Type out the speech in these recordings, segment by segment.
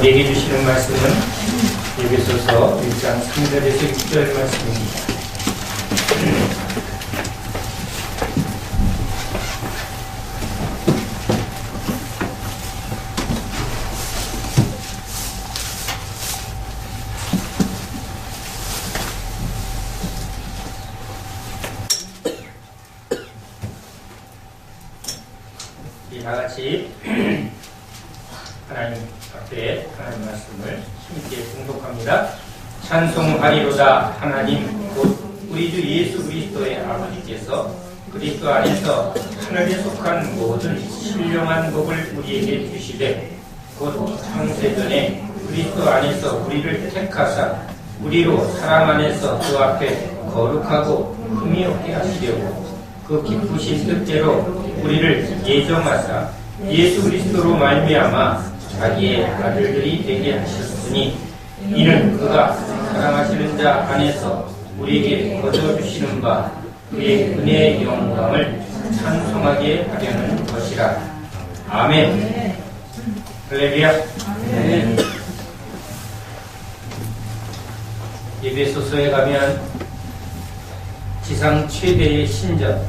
우리에게 주시는 말씀은 에베소서 1장 3절에서 6절 말씀입니다. 다 같이 하나님 앞에 하나님 말씀을 힘있게 봉독합니다. 찬송하리로다. 하나님 곧 우리 주 예수 그리스도의 아버지께서 그리스도 안에서 하늘에 속한 모든 신령한 복을 우리에게 주시되 곧 창세전에 그리스도 안에서 우리를 택하사 우리로 사랑 안에서 그 앞에 거룩하고 흠이 없게 하시려고 그 기쁘신 뜻대로 우리를 예정하사 예수 그리스도로 말미암아 자기의 아들들이 되게 하셨으니 이는 그가 사랑하시는 자 안에서 우리에게 거저주시는 바 그의 은혜의 영광을 찬송하게 하려는 것이라. 아멘. 할렐루야. 에베소서에 가면 지상 최대의 신전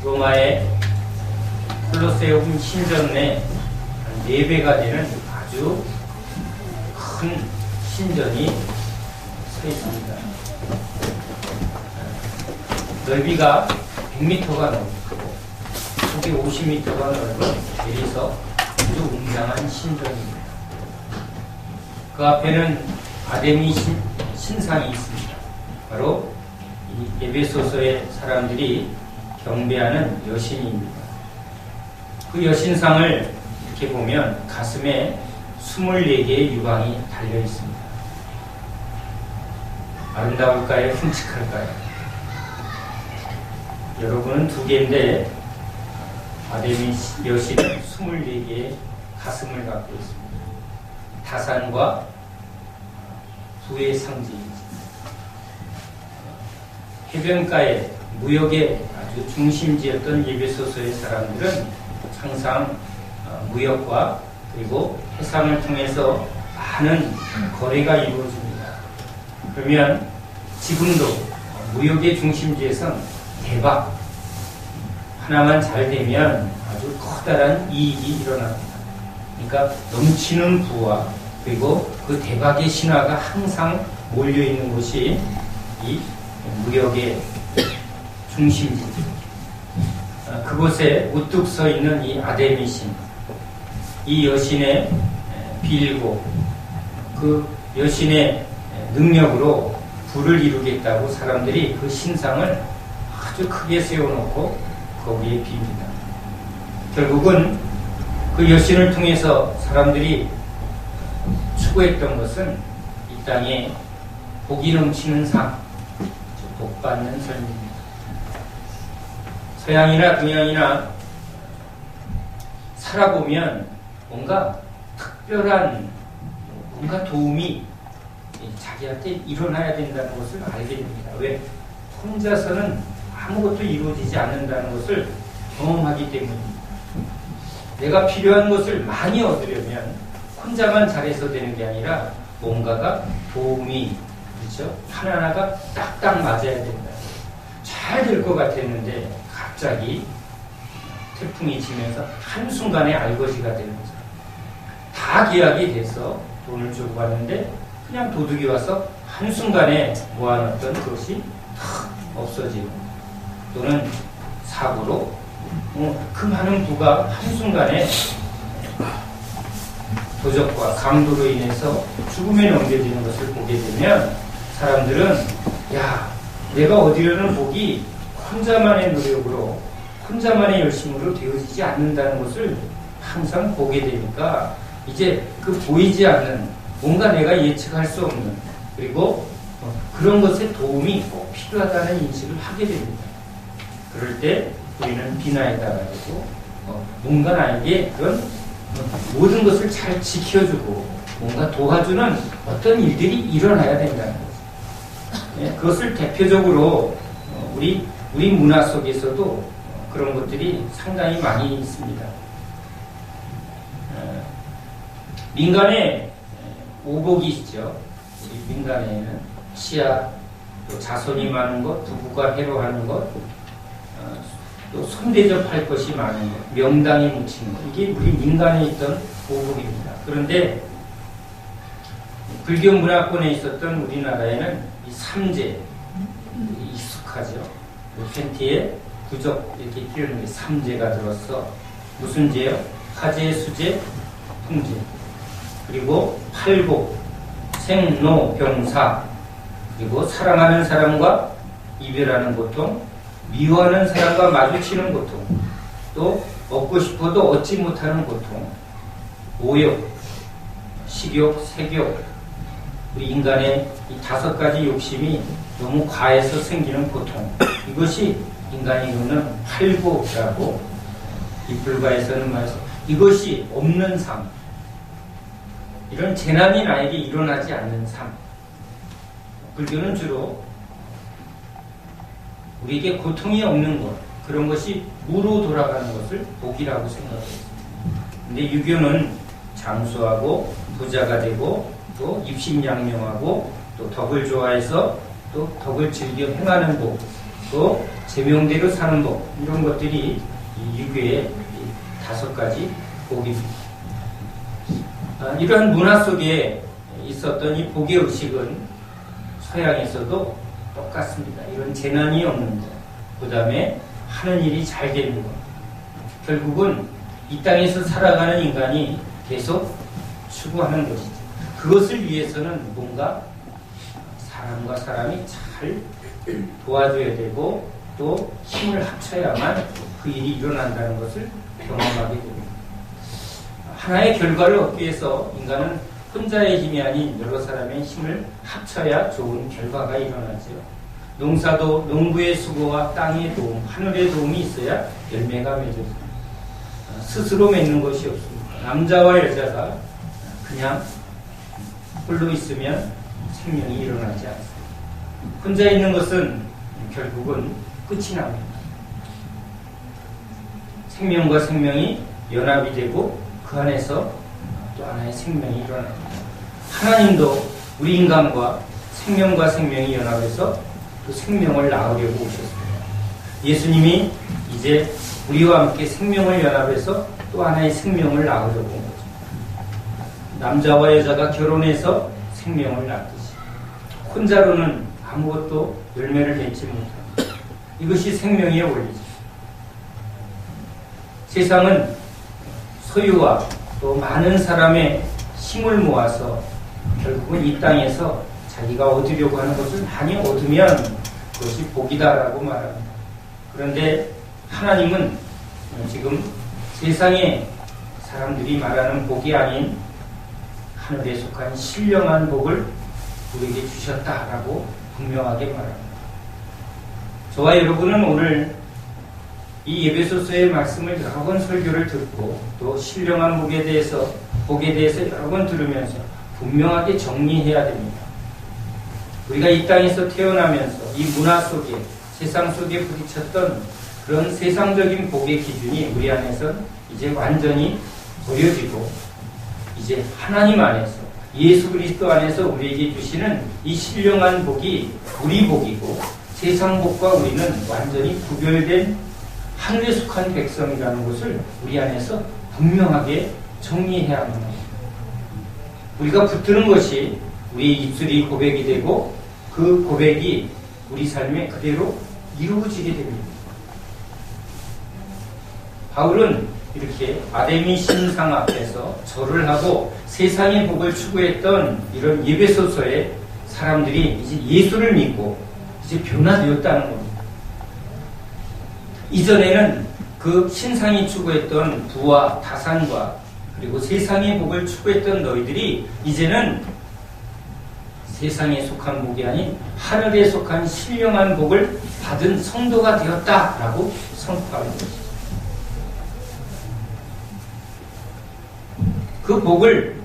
로마의 콜로세움 신전 내 4배가 되는 아주 큰 신전이 서 있습니다. 넓이가 100m가 넘고 폭이 50m가 넓은 대리석 아주 웅장한 신전입니다. 그 앞에는 아데미 신상이 있습니다. 바로 이 에베소서의 사람들이 경배하는 여신입니다. 그 여신상을 이렇게 보면 가슴에 24개의 유광이 달려 있습니다. 아름다울까요? 흉측할까요? 여러분은 2개인데 아데미 여신은 24개의 가슴을 갖고 있습니다. 다산과 부의 상징입니다. 해변가에 무역의 아주 중심지였던 에베소서의 사람들은 항상 무역과 그리고 해상을 통해서 많은 거래가 이루어집니다. 그러면 지금도 무역의 중심지에선 대박 하나만 잘 되면 아주 커다란 이익이 일어납니다. 그러니까 넘치는 부와 그리고 그 대박의 신화가 항상 몰려있는 곳이 이 무역의 중심지입니다. 그곳에 우뚝 서 있는 이 아데미 신, 이 여신의 빌고 그 여신의 능력으로 부를 이루겠다고 사람들이 그 신상을 아주 크게 세워놓고 거기에 빕니다. 결국은 그 여신을 통해서 사람들이 추구했던 것은 이 땅에 복이 넘치는 삶, 복받는 삶입니다. 서양이나 동양이나 살아보면 뭔가 특별한 뭔가 도움이 자기한테 일어나야 된다는 것을 알게 됩니다. 왜? 혼자서는 아무것도 이루어지지 않는다는 것을 경험하기 때문입니다. 내가 필요한 것을 많이 얻으려면 혼자만 잘해서 되는 게 아니라 뭔가가 도움이 그렇죠? 하나하나가 딱딱 맞아야 된다. 잘 될 것 같았는데 갑자기 태풍이 치면서 한순간에 알거지가 되는 거죠. 다 계약이 돼서 돈을 주고 갔는데 그냥 도둑이 와서 한순간에 모아놨던 그것이 탁 없어지고 또는 사고로 그 많은 부가 한순간에 도적과 강도로 인해서 죽음에 넘겨지는 것을 보게 되면 사람들은 야, 내가 얻으려는 복이 혼자만의 노력으로 혼자만의 열심으로 되어지지 않는다는 것을 항상 보게 되니까 이제 그 보이지 않는 뭔가 내가 예측할 수 없는 그리고 그런 것에 도움이 꼭 필요하다는 인식을 하게 됩니다. 그럴 때 우리는 비나에다가지고 뭔가 나에게 그런 모든 것을 잘 지켜주고 뭔가 도와주는 어떤 일들이 일어나야 된다는 거죠. 그것을 대표적으로 우리 문화 속에서도 그런 것들이 상당히 많이 있습니다. 민간에 오복이 있죠. 우리 민간에는 치아, 또 자손이 많은 것, 부부가 해로하는 것, 또 손대접할 것이 많은 것, 명당이 묻힌 것, 이게 우리 민간에 있던 오복입니다. 그런데 불교 문화권에 있었던 우리나라에는 이 삼재, 익숙하죠. 팬티에 부적 이렇게 끼우는 게 삼재가 들었어. 무슨 재요? 화재, 수재, 풍재. 그리고 팔복, 생로, 병사. 그리고 사랑하는 사람과 이별하는 고통, 미워하는 사람과 마주치는 고통, 또 얻고 싶어도 얻지 못하는 고통, 오욕, 식욕, 색욕. 우리 인간의 이 5가지 욕심이 너무 과해서 생기는 고통. 이것이 인간이 이루는 팔고라고 이 불가에서는 말해서 이것이 없는 삶. 이런 재난이 나에게 일어나지 않는 삶. 불교는 주로 우리에게 고통이 없는 것, 그런 것이 무로 돌아가는 것을 복이라고 생각했습니다. 근데 유교는 장수하고 부자가 되고 또 입신양명하고 또 덕을 좋아해서 또 덕을 즐겨 행하는 복, 또 제명대로 사는 복, 이런 것들이 이 유교의 5가지 복입니다. 이러한 문화 속에 있었던 이 복의 의식은 서양에서도 똑같습니다. 이런 재난이 없는 것, 그 다음에 하는 일이 잘 되는 것. 결국은 이 땅에서 살아가는 인간이 계속 추구하는 것이죠. 그것을 위해서는 뭔가 사람과 사람이 잘 도와줘야 되고 또 힘을 합쳐야만 그 일이 일어난다는 것을 경험하게 됩니다. 하나의 결과를 얻기 위해서 인간은 혼자의 힘이 아닌 여러 사람의 힘을 합쳐야 좋은 결과가 일어나죠. 농사도 농부의 수고와 땅의 도움, 하늘의 도움이 있어야 열매가 맺어집니다. 스스로 맺는 것이 없습니다. 남자와 여자가 그냥 홀로 있으면 생명이 일어나지 않습니다. 혼자 있는 것은 결국은 끝이 납니다. 생명과 생명이 연합이 되고 그 안에서 또 하나의 생명이 일어납니다. 하나님도 우리 인간과 생명과 생명이 연합해서 그 생명을 낳으려고 오셨습니다. 예수님이 이제 우리와 함께 생명을 연합해서 또 하나의 생명을 낳으려고 온 거죠. 남자와 여자가 결혼해서 생명을 낳듯이 혼자로는 아무것도 열매를 맺지 못합니다. 이것이 생명의 원리죠. 세상은 소유와 또 많은 사람의 힘을 모아서 결국은 이 땅에서 자기가 얻으려고 하는 것을 많이 얻으면 그것이 복이다라고 말합니다. 그런데 하나님은 지금 세상에 사람들이 말하는 복이 아닌 하늘에 속한 신령한 복을 우리에게 주셨다라고 분명하게 말합니다. 저와 여러분은 오늘 이 에베소서의 말씀을 여러 번 설교를 듣고 또 신령한 복에 대해서 여러 번 들으면서 분명하게 정리해야 됩니다. 우리가 이 땅에서 태어나면서 이 문화 속에 세상 속에 부딪혔던 그런 세상적인 복의 기준이 우리 안에서 이제 완전히 버려지고 이제 하나님 안에서 예수 그리스도 안에서 우리에게 주시는 이 신령한 복이 우리 복이고 세상 복과 우리는 완전히 구별된 하늘에 속한 백성이라는 것을 우리 안에서 분명하게 정리해야 합니다. 우리가 붙드는 것이 우리의 입술이 고백이 되고 그 고백이 우리 삶에 그대로 이루어지게 됩니다. 바울은 이렇게 아데미 신상 앞에서 절을 하고 세상의 복을 추구했던 이런 에베소서의 사람들이 이제 예수를 믿고 이제 변화되었다는 겁니다. 이전에는 그 신상이 추구했던 부와 다산과 그리고 세상의 복을 추구했던 너희들이 이제는 세상에 속한 복이 아닌 하늘에 속한 신령한 복을 받은 성도가 되었다라고 선포하는 것이죠. 그 복을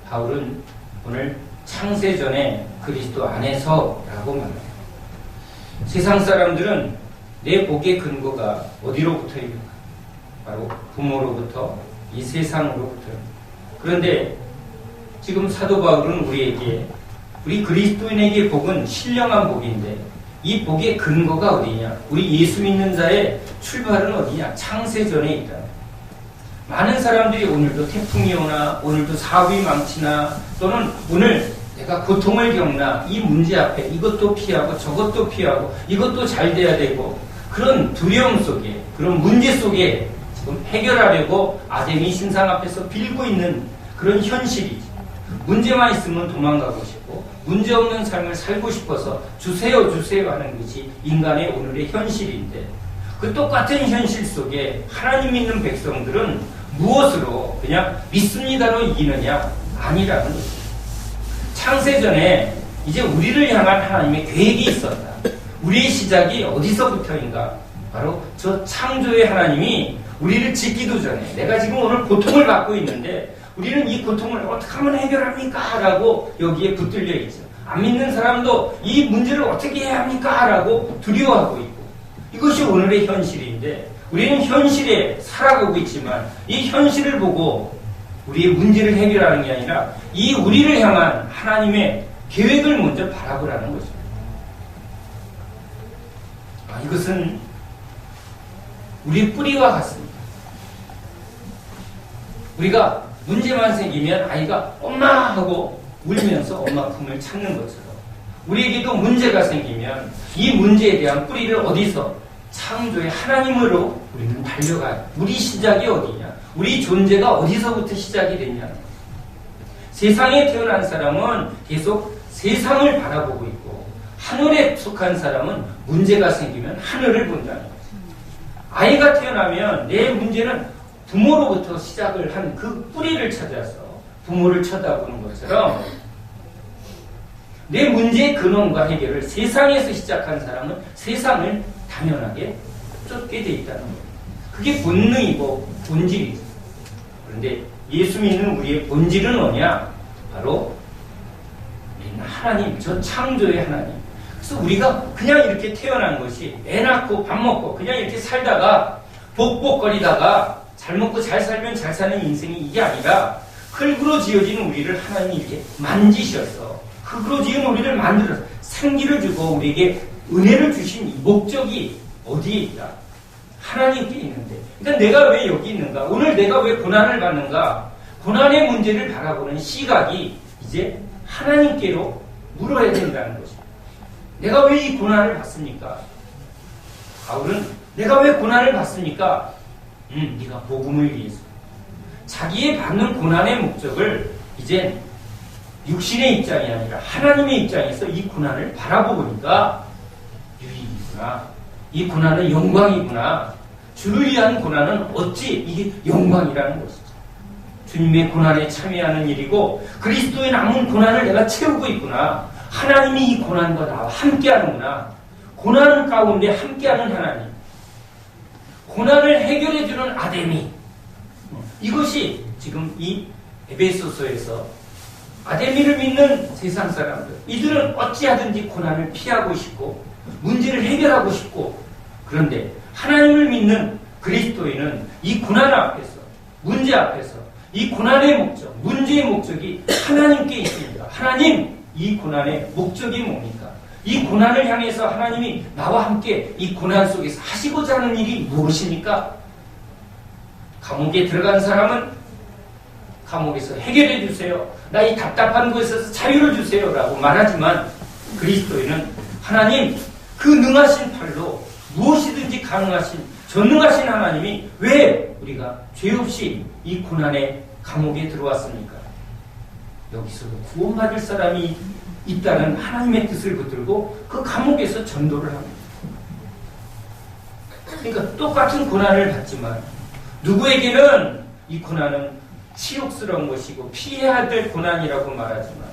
바울은 오늘 창세전에 그리스도 안에서라고 말합니다. 세상 사람들은 내 복의 근거가 어디로부터입니까? 바로 부모로부터 이 세상으로부터. 그런데 지금 사도 바울은 우리 그리스도인에게 복은 신령한 복인데 이 복의 근거가 어디냐? 우리 예수 믿는 자의 출발은 어디냐? 창세전에 있다. 많은 사람들이 오늘도 태풍이 오나 오늘도 사업이 망치나 또는 오늘 내가 고통을 겪나 이 문제 앞에 이것도 피하고 저것도 피하고 이것도 잘 돼야 되고 그런 두려움 속에 그런 문제 속에 지금 해결하려고 아데미 신상 앞에서 빌고 있는 그런 현실이지. 문제만 있으면 도망가고 싶고 문제 없는 삶을 살고 싶어서 주세요 주세요 하는 것이 인간의 오늘의 현실인데 그 똑같은 현실 속에 하나님 믿는 백성들은 무엇으로 그냥 믿습니다로 이기느냐? 아니라는 거죠. 창세전에 이제 우리를 향한 하나님의 계획이 있었다. 우리의 시작이 어디서부터인가? 바로 저 창조의 하나님이 우리를 짓기도 전에 내가 지금 오늘 고통을 받고 있는데 우리는 이 고통을 어떻게 하면 해결합니까? 라고 여기에 붙들려 있죠. 안 믿는 사람도 이 문제를 어떻게 해야 합니까? 라고 두려워하고 있고 이것이 오늘의 현실인데 우리는 현실에 살아가고 있지만 이 현실을 보고 우리의 문제를 해결하는 게 아니라 이 우리를 향한 하나님의 계획을 먼저 바라보라는 거죠. 이것은 우리 뿌리와 같습니다. 우리가 문제만 생기면 아이가 엄마 하고 울면서 엄마 품을 찾는 것처럼 우리에게도 문제가 생기면 이 문제에 대한 뿌리를 어디서 창조의 하나님으로 우리는 달려가요. 우리 시작이 어디냐? 우리 존재가 어디서부터 시작이 됐냐? 세상에 태어난 사람은 계속 세상을 바라보고 있고 하늘에 속한 사람은 문제가 생기면 하늘을 본다는 거죠. 아이가 태어나면 내 문제는 부모로부터 시작을 한 그 뿌리를 찾아서 부모를 쳐다보는 것처럼 내 문제의 근원과 해결을 세상에서 시작한 사람은 세상을 당연하게 쫓게 돼 있다는 거예요. 그게 본능이고 본질이죠. 그런데 예수 믿는 우리의 본질은 뭐냐? 바로 우리는 하나님, 저 창조의 하나님. 그래서 우리가 그냥 이렇게 태어난 것이 애 낳고 밥 먹고 그냥 이렇게 살다가 복복거리다가 잘 먹고 잘 살면 잘 사는 인생이 이게 아니라 흙으로 지어진 우리를 하나님이 이렇게 만지셔서 흙으로 지은 우리를 만들어서 생기를 주고 우리에게 은혜를 주신 이 목적이 어디에 있다? 하나님께 있는데. 그러니까 내가 왜 여기 있는가? 오늘 내가 왜 고난을 받는가? 고난의 문제를 바라보는 시각이 이제 하나님께로 물어야 된다는 것입니다. 내가 왜 이 고난을 받습니까? 바울은 내가 왜 고난을 받습니까? 네가 복음을 위해서. 자기의 받는 고난의 목적을 이제 육신의 입장이 아니라 하나님의 입장에서 이 고난을 바라보고 보니까 유익이구나. 이 고난은 영광이구나. 주를 위한 고난은 어찌 이게 영광이라는 것이죠. 주님의 고난에 참여하는 일이고 그리스도의 남은 고난을 내가 채우고 있구나. 하나님이 이 고난과 나와 함께하는구나. 고난 가운데 함께하는 하나님. 고난을 해결해주는 아데미. 이것이 지금 이 에베소서에서 아데미를 믿는 세상 사람들. 이들은 어찌하든지 고난을 피하고 싶고 문제를 해결하고 싶고 그런데 하나님을 믿는 그리스도인은 이 고난 앞에서 문제 앞에서 이 고난의 목적, 문제의 목적이 하나님께 있습니다. 하나님, 이 고난의 목적이 뭡니까? 이 고난을 향해서 하나님이 나와 함께 이 고난 속에서 하시고자 하는 일이 무엇입니까? 감옥에 들어간 사람은 감옥에서 해결해 주세요. 나 이 답답한 곳에서 자유를 주세요. 라고 말하지만 그리스도인은 하나님, 그 능하신 팔로 무엇이든지 가능하신 전능하신 하나님이 왜 우리가 죄 없이 이 고난의 감옥에 들어왔습니까? 여기서도 구원받을 사람이 있다는 하나님의 뜻을 붙들고 그 감옥에서 전도를 합니다. 그러니까 똑같은 고난을 받지만 누구에게는 이 고난은 치욕스러운 것이고 피해야 될 고난이라고 말하지만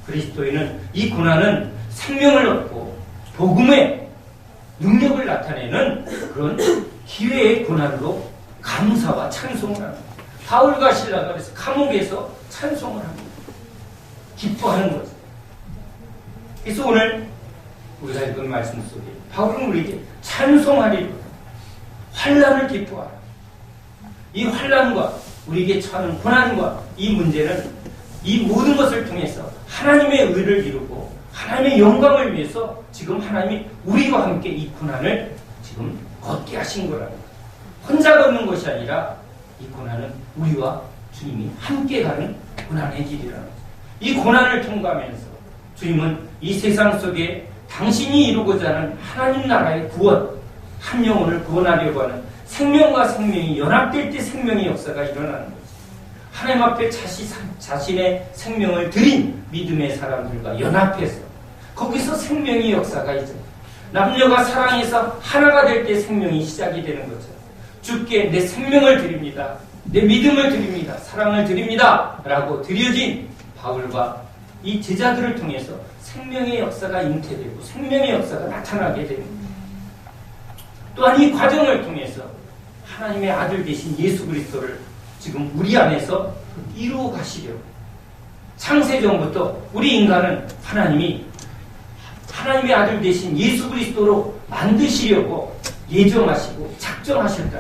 그리스도인은 이 고난은 생명을 얻고 복음의 능력을 나타내는 그런 기회의 고난으로 감사와 찬송을 합니다. 바울과 실라가 그래서 감옥에서 찬송을 합니다. 기뻐하는 거죠. 그래서 오늘 우리가 읽은 말씀 속에 바울은 우리에게 찬송하리로다. 환난을 기뻐하라. 이 환난과 우리에게 처하는 고난과 이 문제는 이 모든 것을 통해서 하나님의 의를 이루고 하나님의 영광을 위해서 지금 하나님이 우리와 함께 이 고난을 지금 걷게 하신 거라는 거죠. 혼자 걷는 것이 아니라 이 고난은 우리와 주님이 함께 가는 고난의 길이라는 거죠. 이 고난을 통과하면서 주님은 이 세상 속에 당신이 이루고자 하는 하나님 나라의 구원, 한 영혼을 구원하려고 하는 생명과 생명이 연합될 때 생명의 역사가 일어나는 거죠. 하나님 앞에 자신의 생명을 드린 믿음의 사람들과 연합해서 거기서 생명의 역사가 있죠. 남녀가 사랑해서 하나가 될 때 생명이 시작이 되는 거죠. 주께 내 생명을 드립니다. 내 믿음을 드립니다. 사랑을 드립니다. 라고 드려진 바울과 이 제자들을 통해서 생명의 역사가 잉태되고 생명의 역사가 나타나게 됩니다. 또한 이 과정을 통해서 하나님의 아들 되신 예수 그리스도를 지금 우리 안에서 이루어 가시려고 창세전부터 우리 인간은 하나님이 하나님의 아들 되신 예수 그리스도로 만드시려고 예정하시고 작정하셨다.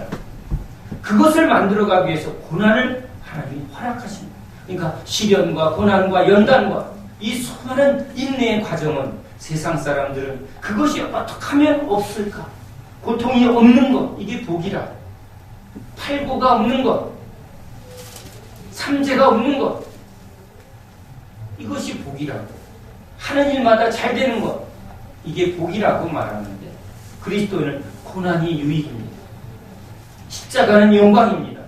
그것을 만들어가기 위해서 고난을 하나님이 허락하십니다. 그러니까 시련과 고난과 연단과 이 수많은 인내의 과정은 세상 사람들은 그것이 어떻게 하면 없을까? 고통이 없는 것, 이게 복이라. 팔고가 없는 것, 삼재가 없는 것, 이것이 복이라고. 하는 일마다 잘 되는 것, 이게 복이라고 말하는데 그리스도인은 고난이 유익입니다. 십자가는 영광입니다.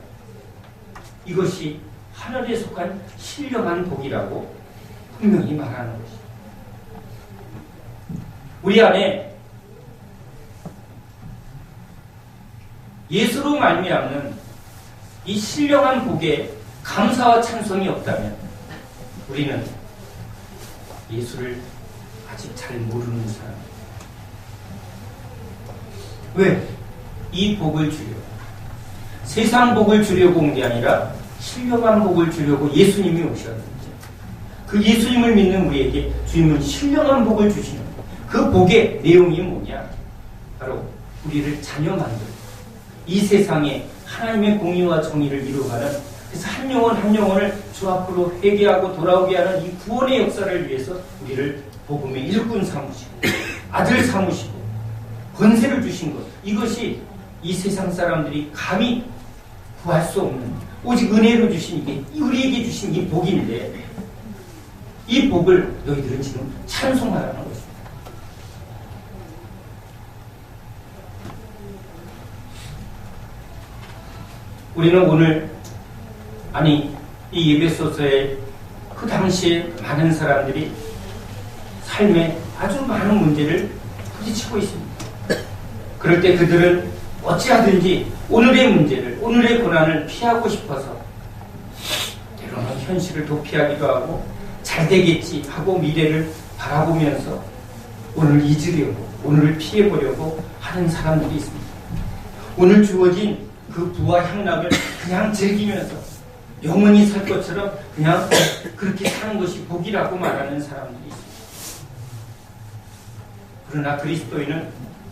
이것이 하늘에 속한 신령한 복이라고 분명히 말하는 것입니다. 우리 안에 예수로 말미암는 이 신령한 복에 감사와 찬송이 없다면 우리는 예수를 아직 잘 모르는 사람. 왜? 이 복을 주려고. 세상 복을 주려고 온 게 아니라 신령한 복을 주려고 예수님이 오셨는데 그 예수님을 믿는 우리에게 주님은 신령한 복을 주시는 거예요. 그 복의 내용이 뭐냐? 바로 우리를 자녀 만들고 이 세상에 하나님의 공의와 정의를 이루어가는, 그래서 한 영혼 한 영혼을 주 앞으로 회개하고 돌아오게 하는 이 구원의 역사를 위해서 우리를 복음의 일꾼 삼으시고 아들 삼으시고 권세를 주신 것, 이것이 이 세상 사람들이 감히 구할 수 없는 오직 은혜로 주신 이게 우리에게 주신 이 복인데 이 복을 너희들은 지금 찬송하라는 것입니다. 우리는 오늘 이 예배소서에 그 당시에 많은 사람들이 삶에 아주 많은 문제를 부딪히고 있습니다. 그럴 때 그들은 어찌하든지 오늘의 문제를, 오늘의 고난을 피하고 싶어서 때로는 현실을 도피하기도 하고 잘 되겠지 하고 미래를 바라보면서 오늘 잊으려고, 오늘을 피해보려고 하는 사람들이 있습니다. 오늘 주어진 그 부와 향락을 그냥 즐기면서 영원히 살 것처럼 그냥 그렇게 사는 것이 복이라고 말하는 사람들이 있습니다. 그러나 그리스도인은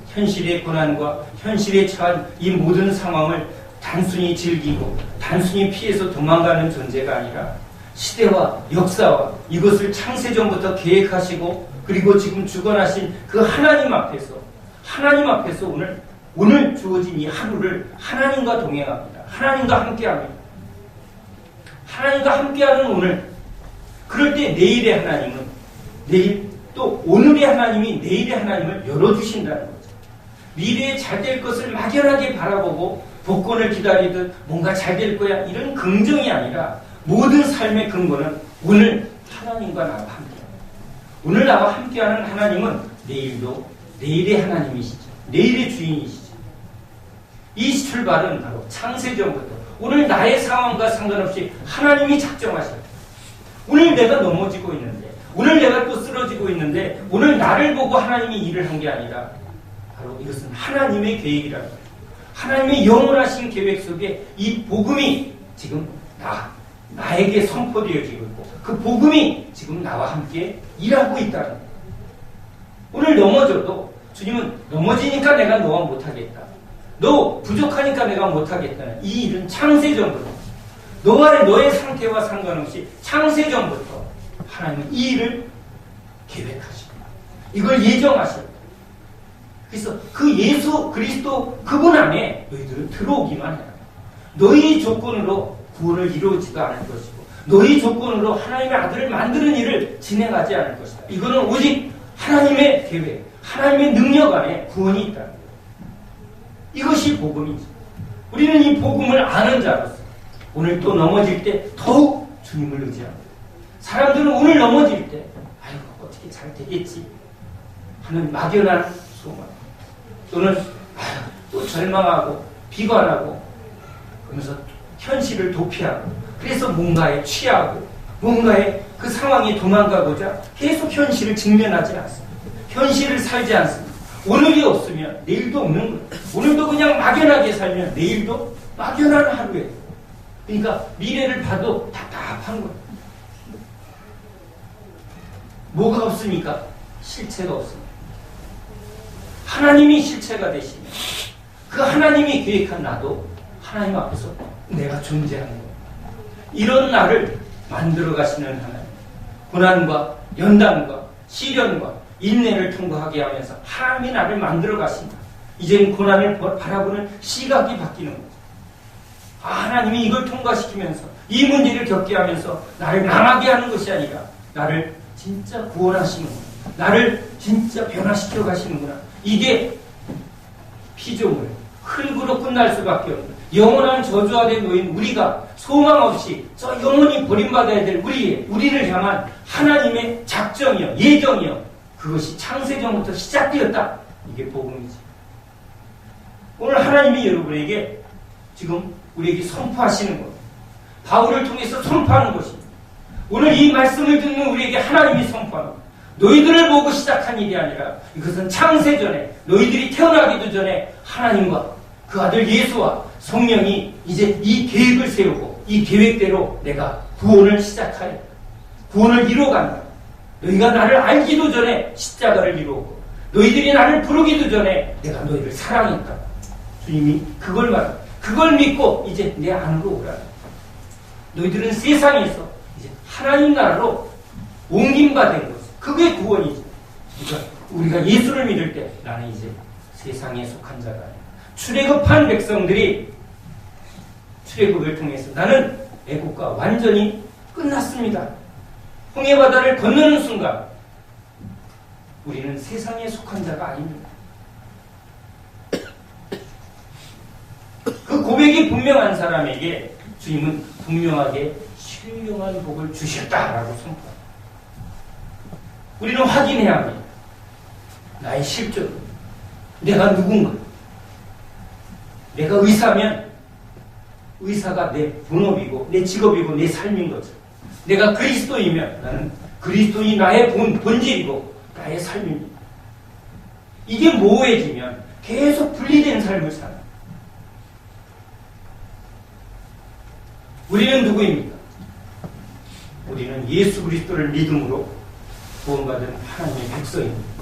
현실의 고난과 현실에 처한 이 모든 상황을 단순히 즐기고 단순히 피해서 도망가는 존재가 아니라 시대와 역사와 이것을 창세전부터 계획하시고 그리고 지금 주관하신 그 하나님 앞에서 오늘 주어진 이 하루를 하나님과 동행합니다. 하나님과 함께합니다. 하나님과 함께하는 오늘, 그럴 때 내일의 하나님은 내일, 또 오늘의 하나님이 내일의 하나님을 열어주신다는 거죠. 미래에 잘 될 것을 막연하게 바라보고 복권을 기다리듯 뭔가 잘 될 거야 이런 긍정이 아니라 모든 삶의 근거는 오늘 하나님과 나와 함께, 오늘 나와 함께하는 하나님은 내일도 내일의 하나님이시죠. 내일의 주인이시죠. 이 출발은 바로 창세전부터 오늘 나의 상황과 상관없이 하나님이 작정하셨다. 오늘 내가 넘어지고 있는데, 오늘 내가 또 쓰러지고 있는데 오늘 나를 보고 하나님이 일을 한 게 아니라 바로 이것은 하나님의 계획이라는 거예요. 하나님의 영원하신 계획 속에 이 복음이 지금 나에게 선포되어지고 있고 그 복음이 지금 나와 함께 일하고 있다는 거예요. 오늘 넘어져도 주님은 넘어지니까 내가 너와 못하겠다, 너 부족하니까 내가 못하겠다는 이 일은 창세전부터 너의 상태와 상관없이 창세전부터 하나님은 이 일을 계획하시고 이걸 예정하셨다. 그래서 그 예수 그리스도 그분 안에 너희들은 들어오기만 해요. 너희 조건으로 구원을 이루어지도 않을 것이고 너희 조건으로 하나님의 아들을 만드는 일을 진행하지 않을 것이다. 이거는 오직 하나님의 계획, 하나님의 능력 안에 구원이 있다는 거예요. 이것이 복음이죠. 우리는 이 복음을 아는 자로서 오늘 또 넘어질 때 더욱 주님을 의지합니다. 사람들은 오늘 넘어질 때 아이고 어떻게 잘 되겠지 하는 막연한 소망 또는 또 절망하고 비관하고 그러면서 현실을 도피하고 그래서 뭔가에 취하고 뭔가에 그 상황에 도망가고자 계속 현실을 직면하지 않습니다. 현실을 살지 않습니다. 오늘이 없으면 내일도 없는 거예요. 오늘도 그냥 막연하게 살면 내일도 막연한 하루예요. 그러니까 미래를 봐도 답답한 거예요. 뭐가 없습니까? 실체가 없습니다. 하나님이 실체가 되시면 그 하나님이 계획한 나도 하나님 앞에서 내가 존재하는 거예요. 이런 나를 만들어 가시는 하나님, 고난과 연단과 시련과 인내를 통과하게 하면서 하나님이 나를 만들어 가신다. 이제는 고난을 바라보는 시각이 바뀌는 거죠. 하나님이 이걸 통과시키면서 이 문제를 겪게 하면서 나를 망하게 하는 것이 아니라 나를 진짜 구원하시는구나. 나를 진짜 변화시켜 가시는구나. 이게 피조물, 흙으로 끝날 수밖에 없는 영원한 저주화된 노인 우리가 소망 없이 저 영원히 버림받아야 될 우리를 향한 하나님의 작정이요, 예정이요. 그것이 창세전부터 시작되었다. 이게 복음이지. 오늘 하나님이 여러분에게 지금 우리에게 선포하시는 것, 바울을 통해서 선포하는 것입니다. 오늘 이 말씀을 듣는 우리에게 하나님이 선포하는 것. 너희들을 보고 시작한 일이 아니라 이것은 창세전에 너희들이 태어나기도 전에 하나님과 그 아들 예수와 성령이 이제 이 계획을 세우고 이 계획대로 내가 구원을 시작하여 구원을 이루어간다. 너희가 나를 알기도 전에 십자가를 이루었고 너희들이 나를 부르기도 전에 내가 너희를 사랑했다. 주님이 그걸 말합니다. 그걸 믿고 이제 내 안으로 오라. 너희들은 세상에서 이제 하나님 나라로 옮김받은 것. 그게 구원이죠. 그러니까 우리가 예수를 믿을 때 나는 이제 세상에 속한 자가 아니야. 출애굽한 백성들이 출애굽을 통해서 나는 애국과 완전히 끝났습니다. 홍해바다를 건너는 순간 우리는 세상에 속한 자가 아닙니다. 그 고백이 분명한 사람에게 주님은 분명하게 신령한 복을 주셨다라고 선포합니다. 우리는 확인해야 합니다. 나의 실존, 내가 누군가. 내가 의사면 의사가 내 본업이고 내 직업이고 내 삶인 거죠. 내가 그리스도이면 나는 그리스도인이 나의 본질이고 나의 삶입니다. 이게 모호해지면 계속 분리된 삶을 살아요. 우리는 누구입니까? 우리는 예수 그리스도를 믿음으로 구원받은 하나님의 백성입니다.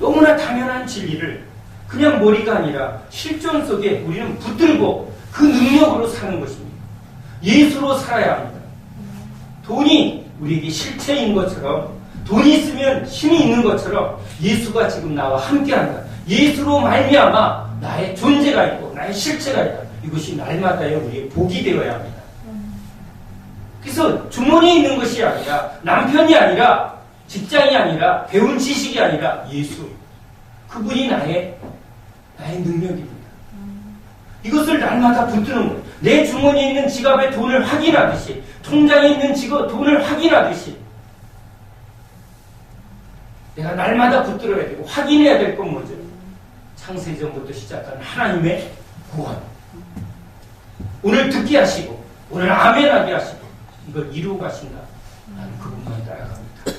너무나 당연한 진리를 그냥 머리가 아니라 실존 속에 우리는 붙들고 그 능력으로 사는 것입니다. 예수로 살아야 합니다. 돈이 우리에게 실체인 것처럼 돈이 있으면 힘이 있는 것처럼 예수가 지금 나와 함께한다. 예수로 말미암아 나의 존재가 있고 나의 실체가 있다. 이것이 날마다의 우리의 복이 되어야 합니다. 그래서 주머니에 있는 것이 아니라 남편이 아니라 직장이 아니라 배운 지식이 아니라 예수. 그분이 나의 능력입니다. 이것을 날마다 붙드는 거예요. 내 주머니에 있는 지갑에 돈을 확인하듯이 통장에 있는 돈을 확인하듯이 내가 날마다 붙들어야 되고 확인해야 될 건 뭐죠? 창세전부터 시작한 하나님의 구원. 오늘 듣게 하시고 오늘 아멘하게 하시고 이걸 이루어 가신다. 나는 그분만 따라갑니다.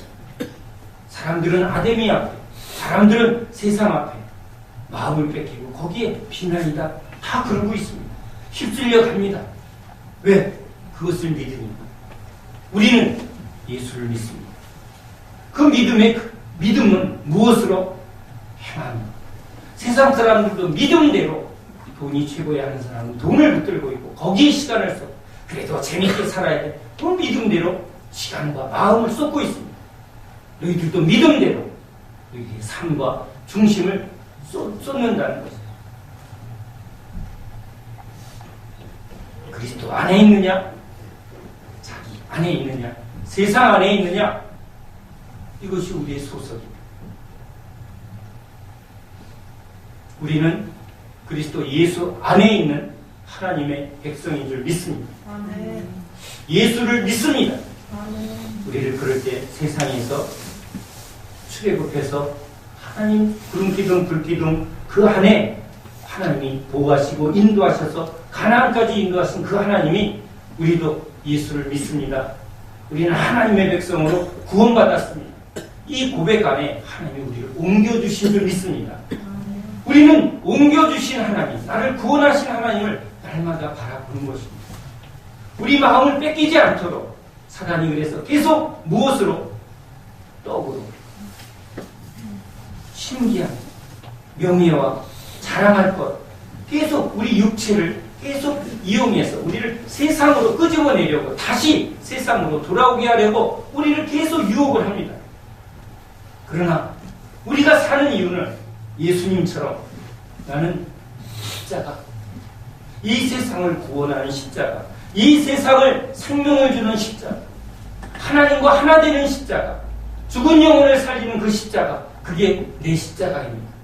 사람들은 아데미 앞에, 사람들은 세상 앞에 마음을 뺏기고 거기에 비난이다. 다 그러고 있습니다. 휩쓸려 갑니다. 왜? 그것을 믿으니까. 우리는 예수를 믿습니다. 그 믿음은 무엇으로? 행합니다. 세상 사람들도 믿음대로 돈이 최고야 하는 사람은 돈을 붙들고 있고 거기에 시간을 쏟고 그래도 재밌게 살아야 돼. 그 믿음대로 시간과 마음을 쏟고 있습니다. 너희들도 믿음대로 너희의 삶과 중심을 쏟는다는 것입니다. 그리스도 안에 있느냐? 자기 안에 있느냐? 세상 안에 있느냐? 이것이 우리의 소속입니다. 우리는 그리스도 예수 안에 있는 하나님의 백성인 줄 믿습니다. 아멘. 예수를 믿습니다. 아멘. 우리를 그럴 때 세상에서 출애굽해서 하나님 구름기둥 불기둥 그 안에 하나님이 보호하시고 인도하셔서 가나안까지 인도하신 그 하나님이 우리도 예수를 믿습니다. 우리는 하나님의 백성으로 구원받았습니다. 이 고백 안에 하나님이 우리를 옮겨주신 줄 믿습니다. 우리는 옮겨주신 하나님, 나를 구원하신 하나님을 날마다 바라보는 것입니다. 우리 마음을 뺏기지 않도록 사단이 그래서 계속 무엇으로? 떡으로 신기한 명예와 자랑할 것, 계속 우리 육체를 계속 이용해서 우리를 세상으로 끄집어내려고 다시 세상으로 돌아오게 하려고 우리를 계속 유혹을 합니다. 그러나 우리가 사는 이유는 예수님처럼 나는 십자가, 이 세상을 구원하는 십자가, 이 세상을 생명을 주는 십자가, 하나님과 하나 되는 십자가, 죽은 영혼을 살리는 그 십자가, 그게 내 십자가입니다.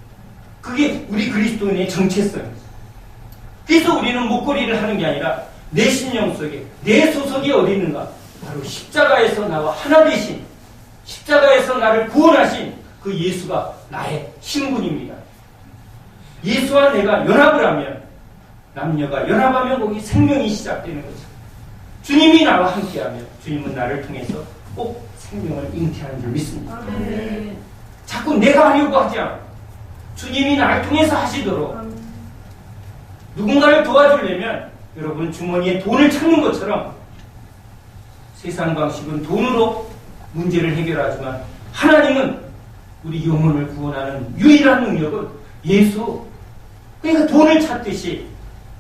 그게 우리 그리스도인의 정체성입니다. 그래서 우리는 목걸이를 하는 게 아니라 내 심령 속에 내 소속이 어디 있는가? 바로 십자가에서 나와 하나 되신, 십자가에서 나를 구원하신 그 예수가 나의 신분입니다. 예수와 내가 연합을 하면, 남녀가 연합하면 거기 생명이 시작되는 거죠. 주님이 나와 함께하면 주님은 나를 통해서 꼭 생명을 잉태하는 줄 믿습니다. 네. 자꾸 내가 하려고 하지 않고 주님이 나를 통해서 하시도록 누군가를 도와주려면 여러분 주머니에 돈을 찾는 것처럼 세상 방식은 돈으로 문제를 해결하지만 하나님은 우리 영혼을 구원하는 유일한 능력은 예수. 그러니까 돈을 찾듯이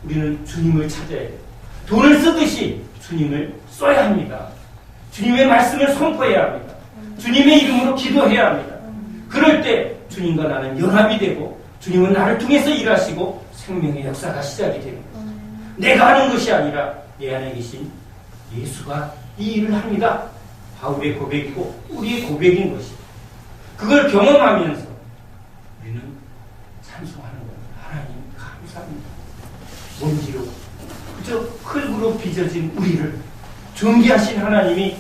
우리는 주님을 찾아야 돼요. 돈을 쓰듯이 주님을 써야 합니다. 주님의 말씀을 선포해야 합니다. 주님의 이름으로 기도해야 합니다. 그럴 때 주님과 나는 연합이 되고 주님은 나를 통해서 일하시고 생명의 역사가 시작이 됩니다. 내가 하는 것이 아니라 내 안에 계신 예수가 이 일을 합니다. 바울의 고백이고 우리의 고백인 것입니다. 그걸 경험하면서 우리는 찬송하는 겁니다. 하나님 감사합니다. 먼지로 그저 흙으로 빚어진 우리를 존귀하신 하나님이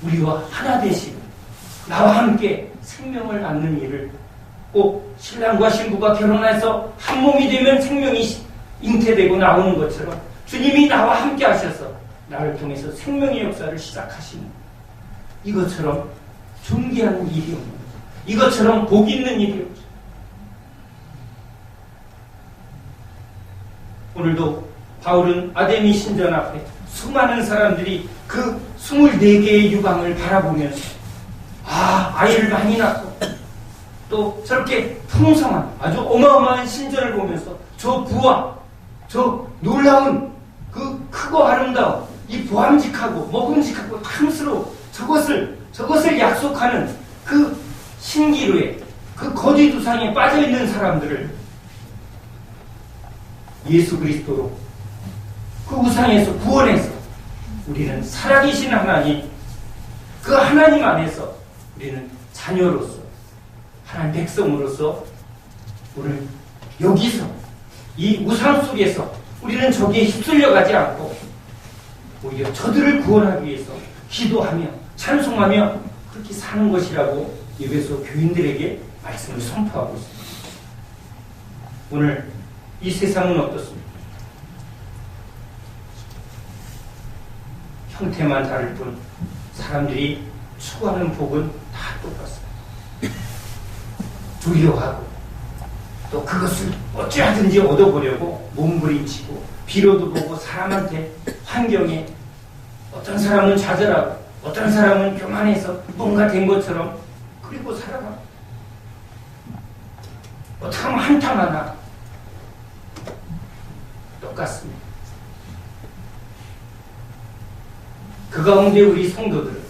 우리와 하나 되시고 나와 함께 생명을 낳는 일을 꼭 신랑과 신부가 결혼해서 한 몸이 되면 생명이 잉태되고 나오는 것처럼 주님이 나와 함께 하셔서 나를 통해서 생명의 역사를 시작하시는 이것처럼 존귀한 일이 없는 거죠. 이것처럼 복 있는 일이 없죠. 오늘도 바울은 아데미 신전 앞에 수많은 사람들이 그 24개의 유방을 바라보면서 아이를 많이 낳고 또 저렇게 풍성한 아주 어마어마한 신전을 보면서 저 부와 저 놀라운 그 크고 아름다운 이 보암직하고 먹음직하고 탐스러운 저것을 약속하는 그 신기루에 그 거짓 우상에 빠져있는 사람들을 예수 그리스도로 그 우상에서 구원해서 우리는 살아계신 하나님, 그 하나님 안에서 우리는 자녀로서 하나님 백성으로서 오늘 여기서 이 우상 속에서 우리는 저기에 휩쓸려 가지 않고 오히려 저들을 구원하기 위해서 기도하며 찬송하며 그렇게 사는 것이라고 에베소 교인들에게 말씀을 선포하고 있습니다. 오늘 이 세상은 어떻습니까? 형태만 다를 뿐 사람들이 추구하는 복은 다 똑같습니다. 두려워하고 또 그것을 어찌하든지 얻어보려고 몸부림치고 비로도 보고 사람한테 환경에 어떤 사람은 좌절하고 어떤 사람은 교만해서 뭔가 된 것처럼 그리고 살아가. 어떻게 하면 한탕하나 똑같습니다. 그 가운데 우리 성도들,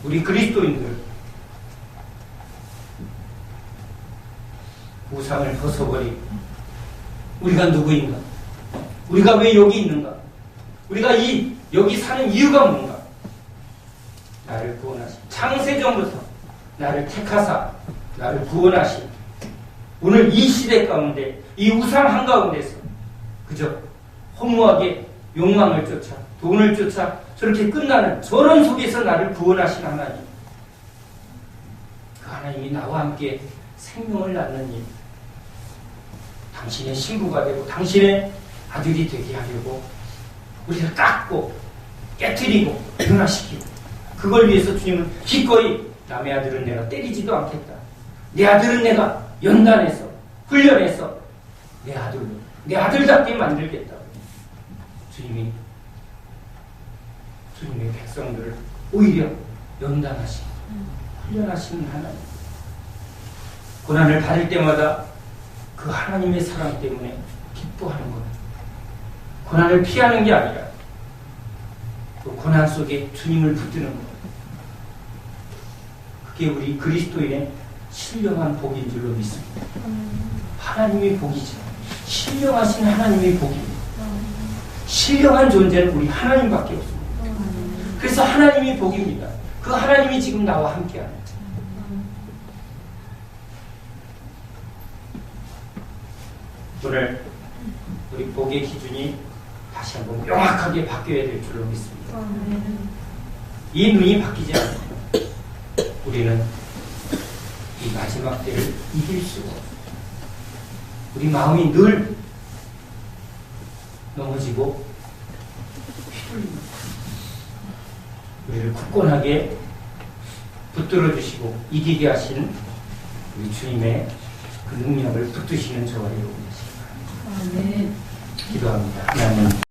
우리 그리스도인들, 우상을 벗어버리고 우리가 누구인가? 우리가 왜 여기 있는가? 우리가 여기 사는 이유가 뭔가? 나를 구원하신 창세전부터 나를 택하사 나를 구원하신 오늘 이 시대 가운데 이 우상 한가운데서 그저 허무하게 욕망을 쫓아 돈을 쫓아 저렇게 끝나는 저런 속에서 나를 구원하신 하나님, 그 하나님이 나와 함께 생명을 낳는 일, 당신의 신부가 되고 당신의 아들이 되게 하려고 우리를 깎고 깨트리고 변화시키고, 그걸 위해서 주님은 기꺼이 남의 아들은 내가 때리지도 않겠다, 내 아들은 내가 연단해서 훈련해서 내 아들로 내 아들답게 만들겠다. 주님의 백성들을 오히려 연단하시고 훈련하시는 하나님, 고난을 받을 때마다 그 하나님의 사랑 때문에 기뻐하는 것, 고난을 피하는 게 아니라 그 고난 속에 주님을 붙드는 것, 그게 우리 그리스도인의 신령한 복인 줄로 믿습니다. 하나님의 복이죠. 신령하신 하나님의 복입니다. 신령한 존재는 우리 하나님밖에 없습니다. 그래서 하나님이 복입니다. 그 하나님이 지금 나와 함께하는, 오늘 우리 복의 기준이 다시 한번 명확하게 바뀌어야 될 줄로 믿습니다. 이 눈이 바뀌지 않으면 우리는 이 마지막 때를 이길 수가 없어요. 우리 마음이 늘 넘어지고 휘둘립니다. 우리를 굳건하게 붙들어 주시고 이기게 하신 우리 주님의 그 능력을 붙드시는 저와 여러분 되시기 바랍니다. 기도합니다. 하나님.